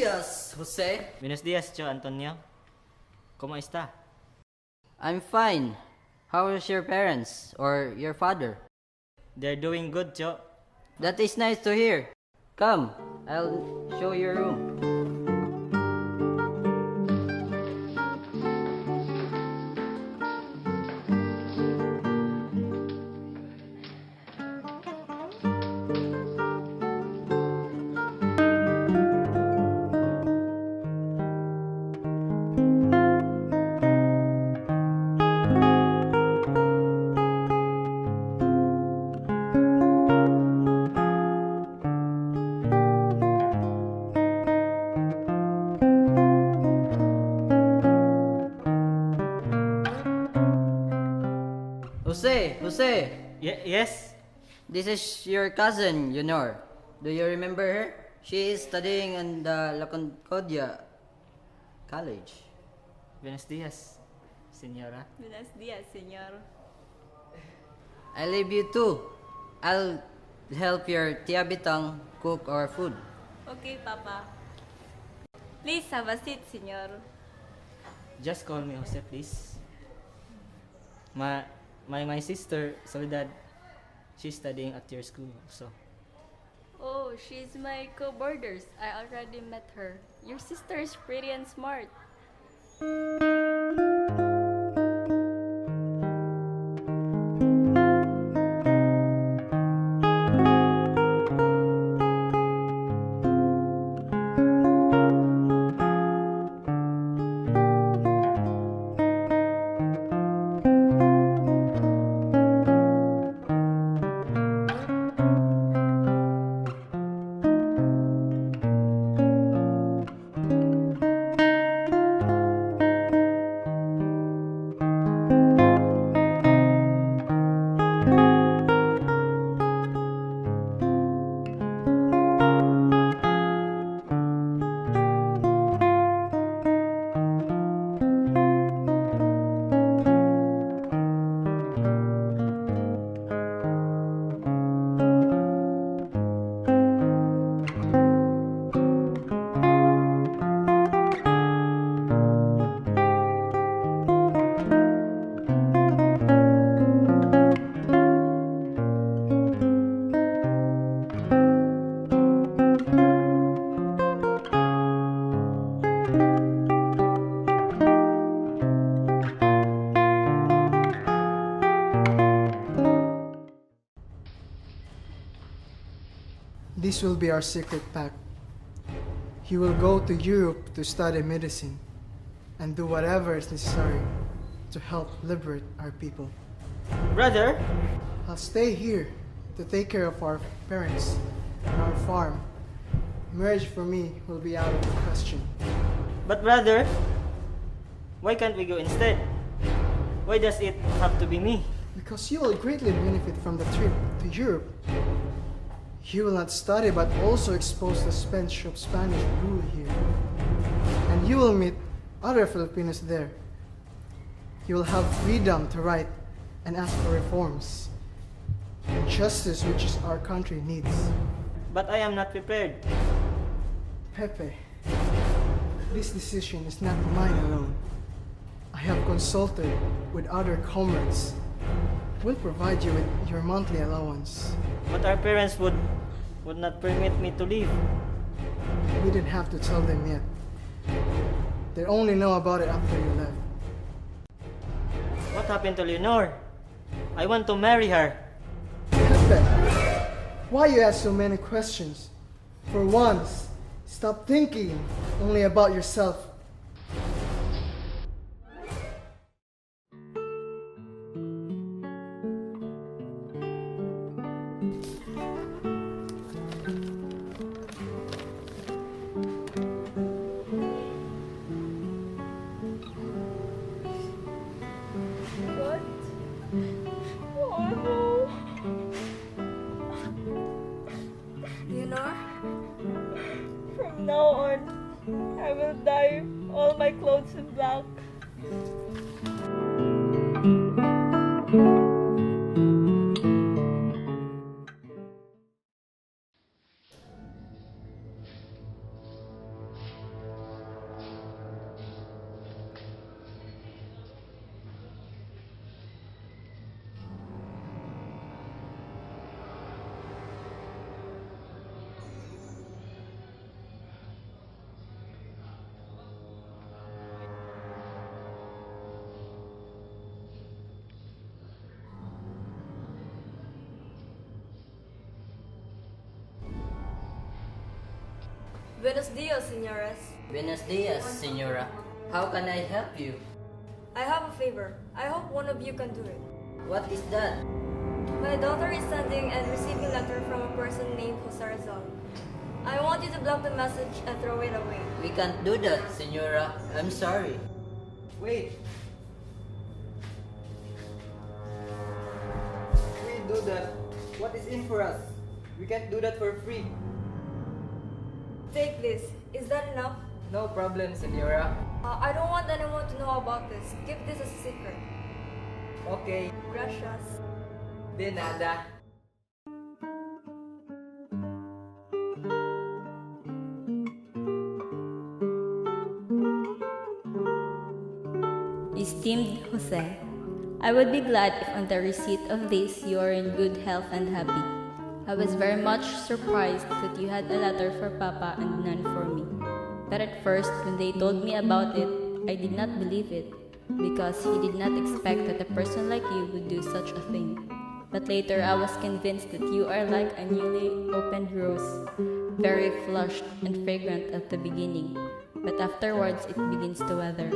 días, Jose. Buenos días, Tio Antonio. ¿Cómo está? I'm fine. How is your parents or your father? They're doing good, Tio. That is nice to hear. Come, I'll show you your room. Jose, Yes? this is your cousin, Leonor. Do you remember her? She is studying in the La Concordia College. Buenos días, señora. Buenos días, señor. I leave you too. I'll help your Tia Bitang cook our food. Okay, Papa. Please have a seat, señor. Just call me Jose, please. My sister, Soledad, she's studying at your school, so. Oh, she's my co-boarders. I already met her. Your sister is pretty and smart. This will be our secret pact. He will go to Europe to study medicine and do whatever is necessary to help liberate our people. Brother? I'll stay here to take care of our parents and our farm. Marriage for me will be out of the question. But brother, why can't we go instead? Why does it have to be me? Because you will greatly benefit from the trip to Europe. You will not study but also expose the stench of Spanish rule here. And you will meet other Filipinos there. You will have freedom to write and ask for reforms and justice which is our country needs. But I am not prepared. Pepe, this decision is not mine alone. I have consulted with other comrades. We'll provide you with your monthly allowance. But our parents would not permit me to leave. We didn't have to tell them yet. They only know about it after you left. What happened to Leonor? I want to marry her. Pepe, why you ask so many questions? For once, stop thinking only about yourself. What? Oh no. Leonor? From now on, I will dye all my clothes in black. Buenos dias, señoras. Buenos dias, senora. How can I help you? I have a favor. I hope one of you can do it. What is that? My daughter is sending and receiving a letter from a person named Jose Rizal. I want you to block the message and throw it away. We can't do that, senora. I'm sorry. Wait. We do that. What is in for us? We can't do that for free. Take this. Is that enough? No problem, senora. I don't want anyone to know about this. Keep this as a secret. Okay. Gracias. De nada. Esteemed Jose, I would be glad if on the receipt of this you are in good health and happy. I was very much surprised that you had a letter for Papa and none for me. But at first, when they told me about it, I did not believe it, because he did not expect that a person like you would do such a thing. But later I was convinced that you are like a newly opened rose, very flushed and fragrant at the beginning, but afterwards it begins to wither.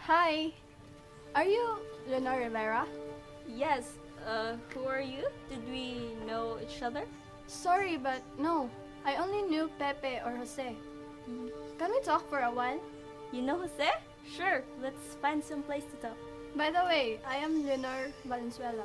Hi, are you Leonor Rivera? Yes, who are you? Did we know each other? Sorry, but no. I only knew Pepe or Jose. Can we talk for a while? You know Jose? Sure, let's find some place to talk. By the way, I am Leonor Valenzuela.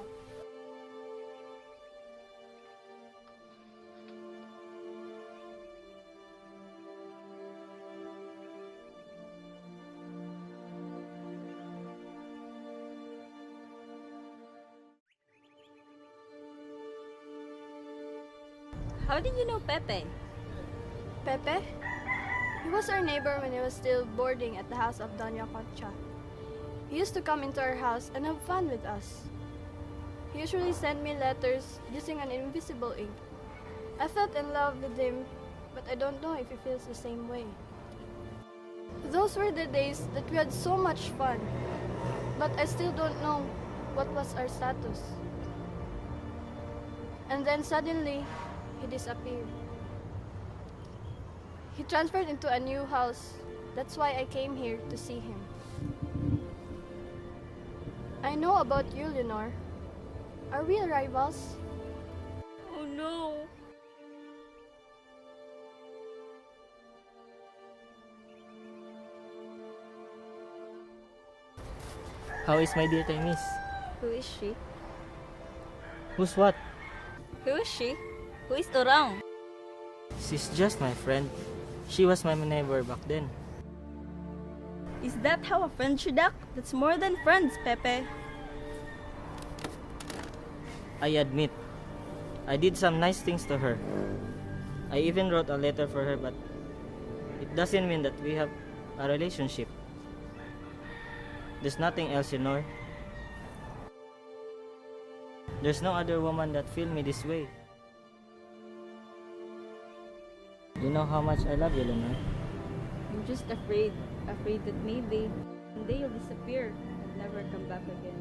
How did you know Pepe? Pepe? He was our neighbor when he was still boarding at the house of Doña Concha. He used to come into our house and have fun with us. He usually sent me letters using an invisible ink. I felt in love with him, but I don't know if he feels the same way. Those were the days that we had so much fun, but I still don't know what was our status. And then suddenly, he disappeared. He transferred into a new house. That's why I came here to see him. I know about you, Leonor. Are we rivals? Oh no! How is my dear Miss? Who is she? Who's what? Who is she? Who is Orang? She's just my friend. She was my neighbor back then. Is that how a friend should act? That's more than friends, Pepe. I admit, I did some nice things to her. I even wrote a letter for her, but it doesn't mean that we have a relationship. There's nothing else, you know. There's no other woman that feel me this way. You know how much I love you, Leonor. I'm just afraid that maybe one day you'll disappear and never come back again.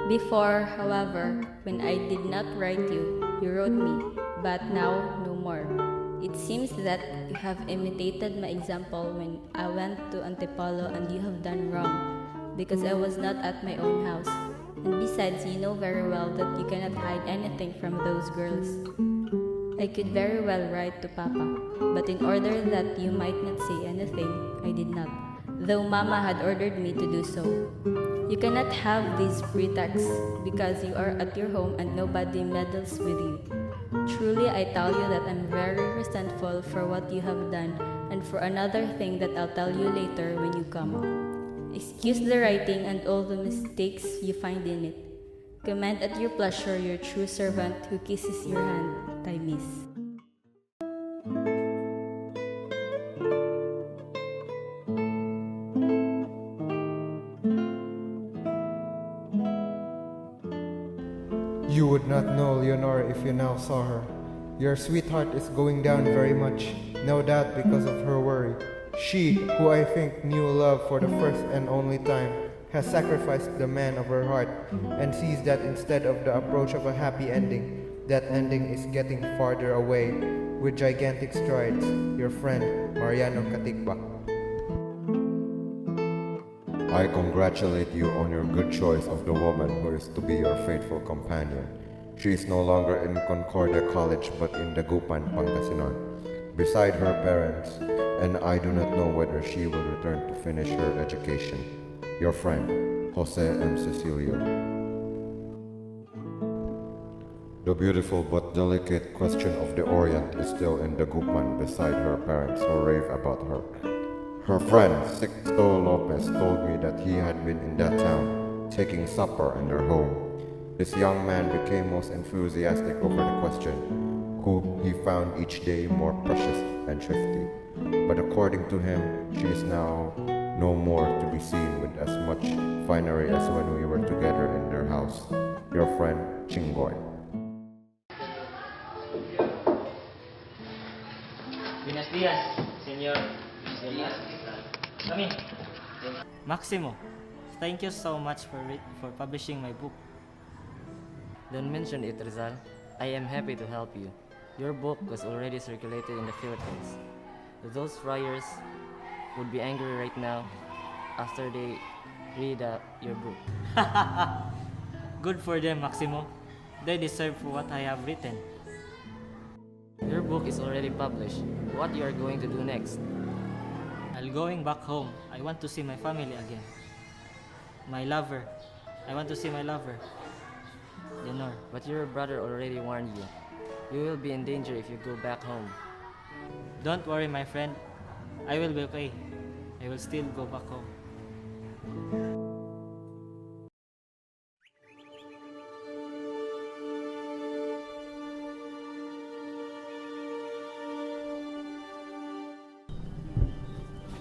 Before, however, when I did not write you, you wrote me, but now no more. It seems that you have imitated my example when I went to Antipolo and you have done wrong, because I was not at my own house. And besides, you know very well that you cannot hide anything from those girls. I could very well write to Papa, but in order that you might not say anything, I did not, though Mama had ordered me to do so. You cannot have these pretexts because you are at your home and nobody meddles with you. Truly, I tell you that I'm very resentful for what you have done and for another thing that I'll tell you later when you come. Excuse the writing and all the mistakes you find in it. Command at your pleasure your true servant who kisses your hand, Timis. You would not know Leonor if you now saw her. Your sweetheart is going down very much, no doubt because of her worry. She, who I think knew love for the first and only time, has sacrificed the man of her heart and sees that instead of the approach of a happy ending, that ending is getting farther away with gigantic strides. Your friend, Mariano Katikbak. I congratulate you on your good choice of the woman who is to be your faithful companion. She is no longer in Concordia College but in Dagupan, Pangasinan, beside her parents, and I do not know whether she will return to finish her education. Your friend, Jose M. Cecilio. The beautiful but delicate question of the Orient is still in Dagupan beside her parents who rave about her. Her friend, Sixto Lopez, told me that he had been in that town, taking supper in their home. This young man became most enthusiastic over the question, who he found each day more precious and thrifty. But according to him, she is now no more to be seen with as much finery as when we were together in their house. Your friend, Chingoy. Buenos días, señor. Come in. Maximo, thank you so much for publishing my book. Don't mention it, Rizal. I am happy to help you. Your book was already circulated in the Philippines. Those friars would be angry right now after they read your book. Good for them, Maximo. They deserve for what I have written. Your book is already published. What you are going to do next? I'll going back home. I want to see my family again. My lover. I want to see my lover. Leonor, but your brother already warned you. You will be in danger if you go back home. Don't worry, my friend. I will be okay. I will still go back home.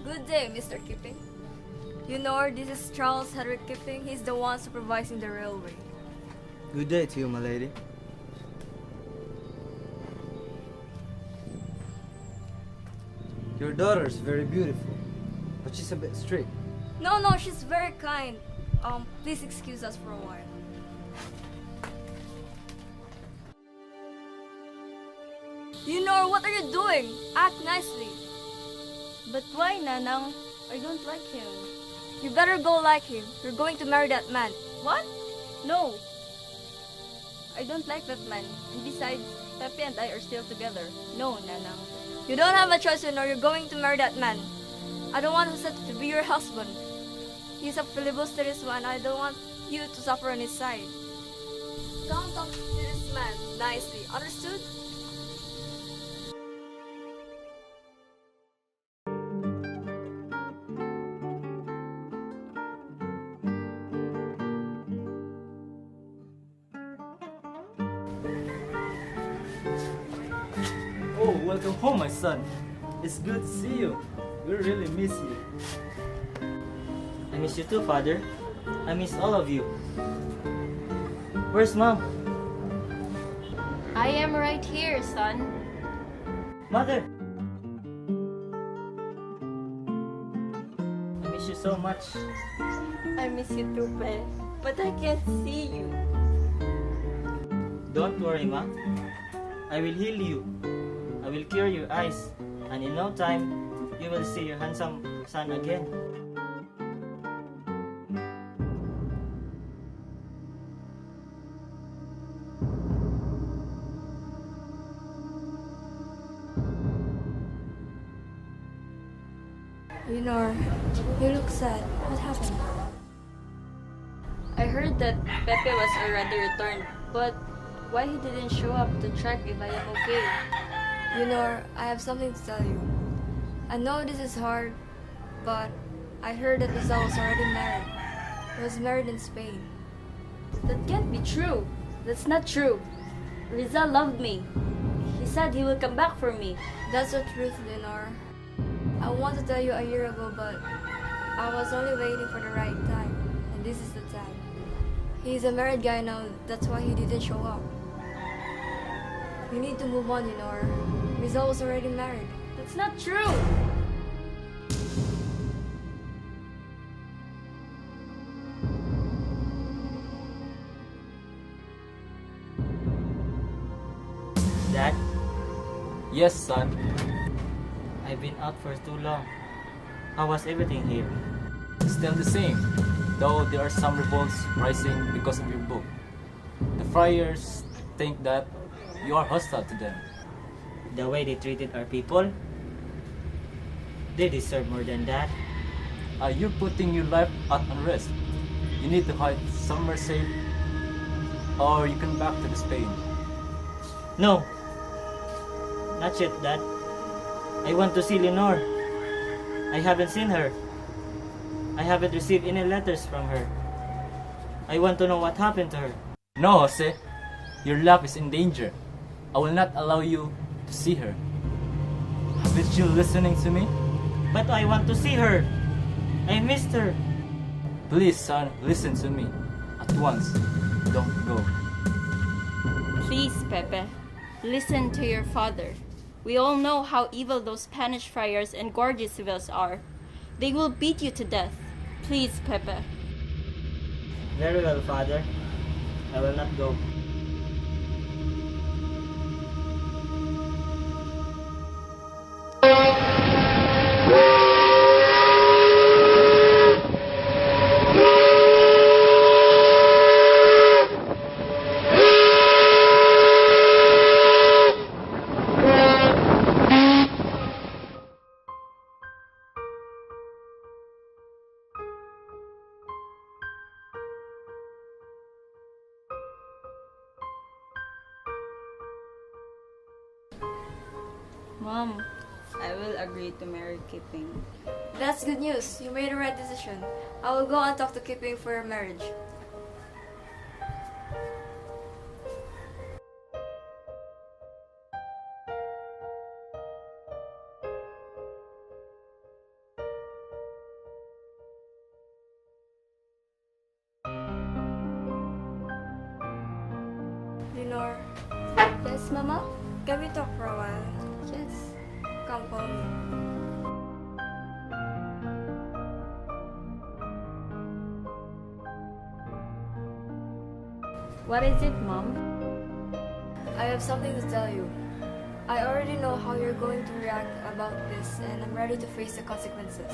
Good day, Mr. Kipping. You know, this is Charles Hedrick Kipping. He's the one supervising the railway. Good day to you, my lady. Your daughter is very beautiful, but she's a bit strict. No, no, she's very kind. Please excuse us for a while. You know, what are you doing? Act nicely. But why, Nanang? I don't like him. You better go like him. You're going to marry that man. What? No. I don't like that man. And besides, Pepe and I are still together. No, Nanang. You don't have a choice, you know. You're going to marry that man. I don't want Jose to be your husband. He's a filibusterist one. I don't want you to suffer on his side. Don't talk to this man nicely. Understood? Oh, welcome home, my son. It's good to see you. We really miss you. I miss you too, Father. I miss all of you. Where's Mom? I am right here, son. Mother! I miss you so much. I miss you too, Pe. But I can't see you. Don't worry, Ma. I will heal you. I will cure your eyes. And in no time, you will see your handsome son again. Leonor, you look sad. What happened? I heard that Pepe was already returned, but why he didn't show up to check if I am okay? Leonor, I have something to tell you. I know this is hard, but I heard that Rizal was already married. He was married in Spain. That can't be true. That's not true. Rizal loved me. He said he will come back for me. That's the truth, Leonor. I want to tell you a year ago, but I was only waiting for the right time, and this is the time. He's a married guy now, that's why he didn't show up. You need to move on, Leonor. Rizal was already married. That's not true! Dad, Yes, son. I've been out for too long. How was everything here? Still the same, though there are some revolts rising because of your book. The friars think that you are hostile to them. The way they treated our people? They deserve more than that. You're putting your life at unrest. You need to hide somewhere safe, or you can back to the Spain. No. Not yet, Dad. I want to see Leonor. I haven't seen her. I haven't received any letters from her. I want to know what happened to her. No, Jose. Your life is in danger. I will not allow you to see her. Haven't you listening to me? But I want to see her. I missed her. Please, son, listen to me. At once. Don't go. Please, Pepe, listen to your father. We all know how evil those Spanish friars and Guardia Civils are. They will beat you to death. Please, Pepe. Very well, Father. I will not go. Mom, I will agree to marry Keeping. That's good news. You made the right decision. I will go and talk to Keeping for your marriage. Leonor. Yes, Mama? Can we talk for a while? Yes. Come, follow me. What is it, Mom? I have something to tell you. I already know how you're going to react about this, and I'm ready to face the consequences.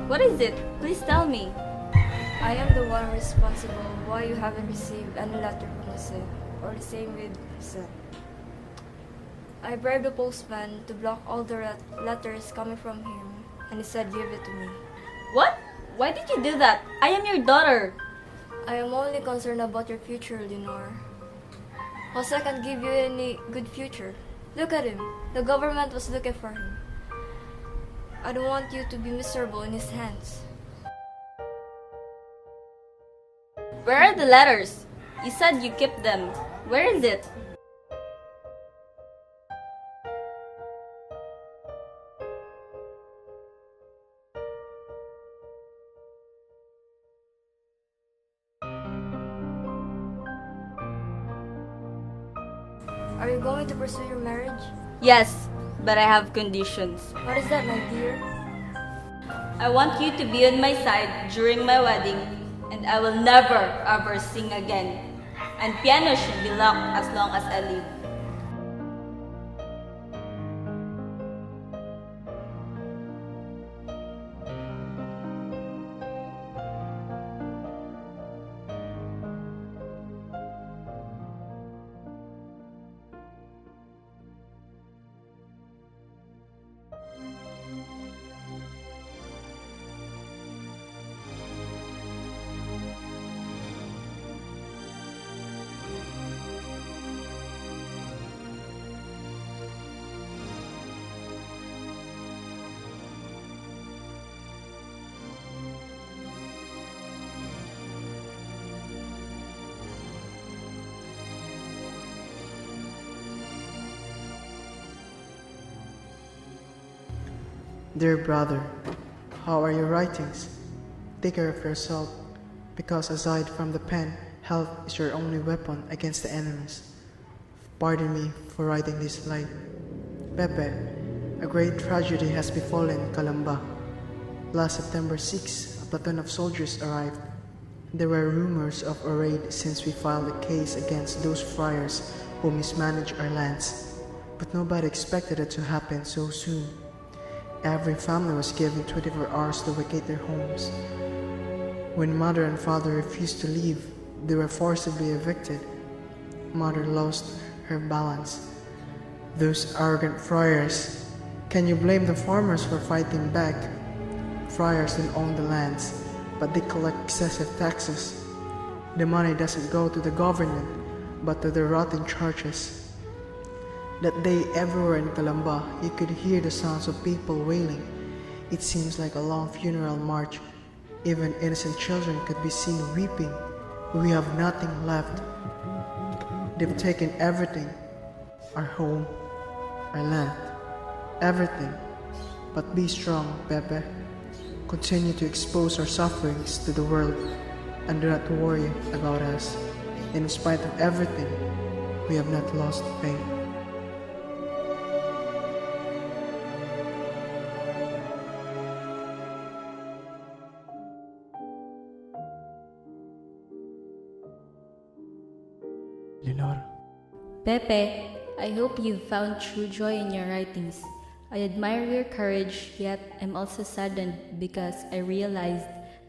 What is it? Please tell me. I am the one responsible why you haven't received any letter from Jose, or the same with Jose. I bribed the postman to block all the letters coming from him, and he said give it to me. What? Why did you do that? I am your daughter. I am only concerned about your future, Leonor. Jose can't give you any good future. Look at him. The government was looking for him. I don't want you to be miserable in his hands. Where are the letters? You said you kept them. Where is it? Are you going to pursue your marriage? Yes, but I have conditions. What is that, my dear? I want you to be on my side during my wedding, and I will never ever sing again. And piano should be locked as long as I live. Dear brother, how are your writings? Take care of yourself, because aside from the pen, Health is your only weapon against the enemies. Pardon me for writing this lie. Pepe, a great tragedy has befallen Calamba. Last September 6, a platoon of soldiers arrived. There were rumors of a raid since we filed a case against those friars who mismanage our lands. But nobody expected it to happen so soon. Every family was given 24 hours to vacate their homes. When mother and father refused to leave, they were forcibly evicted. Mother lost her balance. Those arrogant friars. Can you blame the farmers for fighting back? Friars don't own the lands, but they collect excessive taxes. The money doesn't go to the government, but to the rotten churches. That day, everywhere in Calamba, you could hear the sounds of people wailing. It seems like a long funeral march. Even innocent children could be seen weeping. We have nothing left. They've taken everything. Our home, our land, everything. But be strong, Pepe. Continue to expose our sufferings to the world, and do not worry about us. In spite of everything, we have not lost faith. Leonor. Pepe, I hope you've found true joy in your writings. I admire your courage, yet I'm also saddened because I realized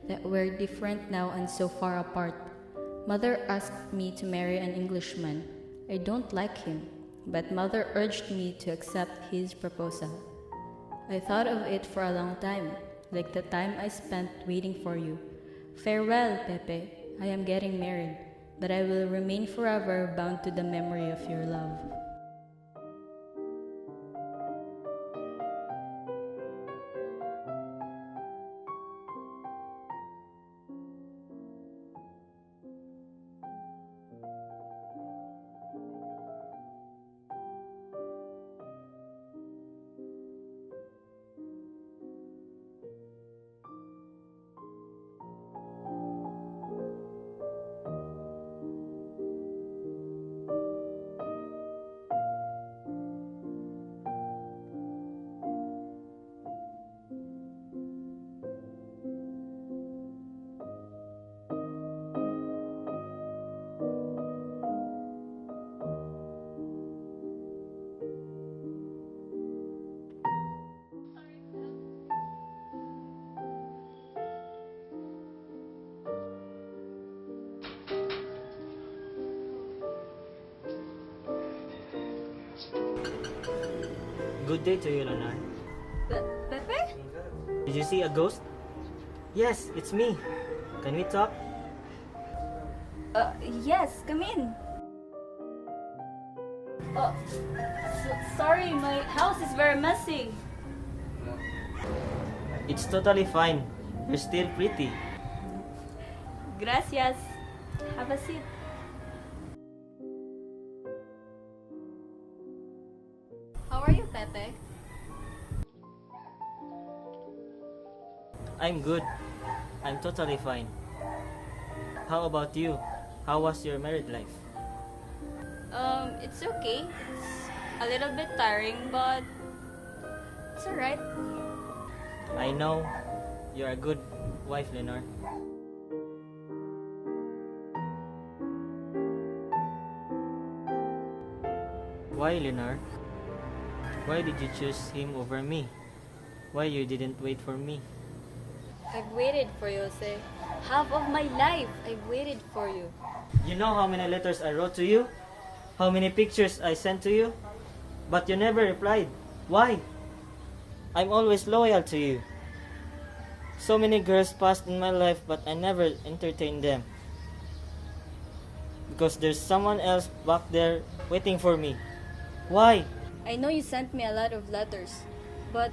that we're different now and so far apart. Mother asked me to marry an Englishman. I don't like him, but Mother urged me to accept his proposal. I thought of it for a long time, like the time I spent waiting for you. Farewell, Pepe. I am getting married, but I will remain forever bound to the memory of your love. Good day to you, Leonor. Pepe? Did you see a ghost? Yes, it's me. Can we talk? Yes, come in. Sorry, my house is very messy. It's totally fine. You're still pretty. Gracias. Have a seat. How are you, Pepe? I'm good. I'm totally fine. How about you? How was your married life? It's okay. It's a little bit tiring, but it's alright. I know you're a good wife, Leonor. Why, Leonor? Why did you choose him over me? Why you didn't wait for me? I've waited for you, Jose. Half of my life, I've waited for you. You know how many letters I wrote to you? How many pictures I sent to you? But you never replied. Why? I'm always loyal to you. So many girls passed in my life, but I never entertained them. Because there's someone else back there waiting for me. Why? I know you sent me a lot of letters, but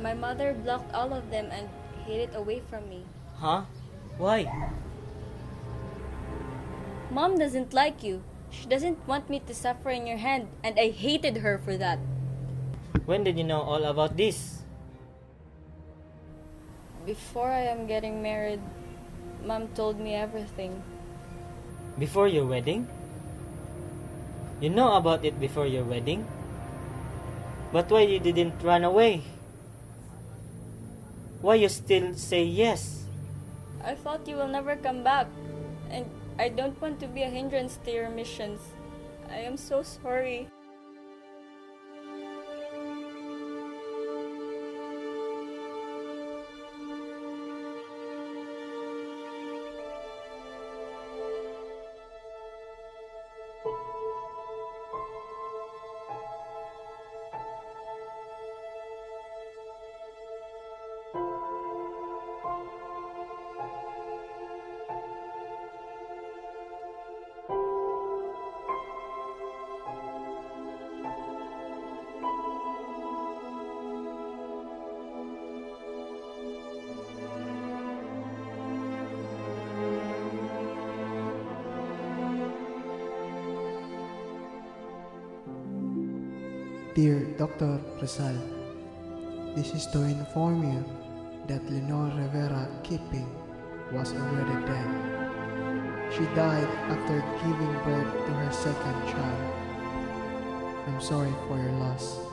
my mother blocked all of them and hid it away from me. Huh? Why? Mom doesn't like you. She doesn't want me to suffer in your hand, and I hated her for that. When did you know all about this? Before I am getting married, Mom told me everything. Before your wedding? You know about it before your wedding? But why you didn't run away? Why you still say yes? I thought you will never come back, and I don't want to be a hindrance to your missions. I am so sorry. Dear Dr. Rizal, this is to inform you that Leonor Rivera keeping was already dead. She died after giving birth to her second child. I'm sorry for your loss.